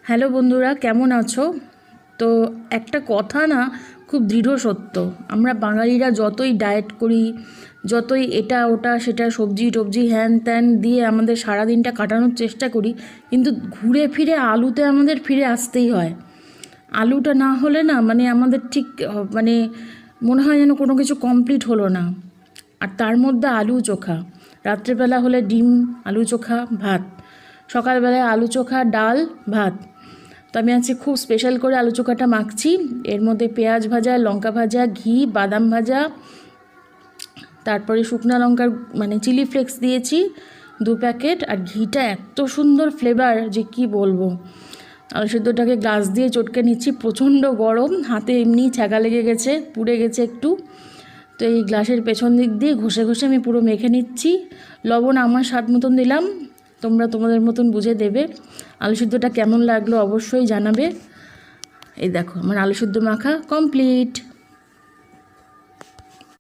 Hello বন্ধুরা, কেমন আছো? তো একটা কথা না, খুব দৃঢ় সত্য। আমরা বাঙালিরা যতই ডায়েট করি, যতই এটা ওটা সেটা সবজি টবজি হ্যান ত্যান দিয়ে আমাদের সারাদিনটা কাটানোর চেষ্টা করি, কিন্তু ঘুরে ফিরে আলুতে আমাদের ফিরে আসতেই হয়। আলুটা না হলে না মানে আমাদের ঠিক মানে মনে হয় যেন কোনো কিছু কমপ্লিট হলো না। আর তার মধ্যে আলু চোখা, রাত্রেবেলা হলে ডিম আলু চোখা ভাত, সকালবেলায় আলু চোখা ডাল ভাত। তো আমি আজকে খুব স্পেশাল করে আলু চোখাটা মাখছি। এর মধ্যে পেঁয়াজ ভাজা, লঙ্কা ভাজা, ঘি, বাদাম ভাজা, তারপরে শুকনো লঙ্কার মানে চিলি ফ্লেক্স দিয়েছি 2 প্যাকেট। আর ঘিটা এত সুন্দর ফ্লেভার যে কি বলবো। আলু সেদ্ধটাকে গ্লাস দিয়ে চটকে নিচ্ছি, প্রচণ্ড গরম, হাতে এমনি ছ্যাঁকা লেগে গেছে, পুড়ে গেছে একটু। তো এই গ্লাসের পেছন দিক দিয়ে ঘষে ঘষে আমি পুরো মেখে নিচ্ছি। লবণ আমার স্বাদ মতন দিলাম, তোমরা তোমাদের মতন বুঝে দেবে। আলু সিদ্ধটা কেমন লাগলো অবশ্যই জানাবে। এই দেখো আমার আলু সিদ্ধ মাখা কমপ্লিট।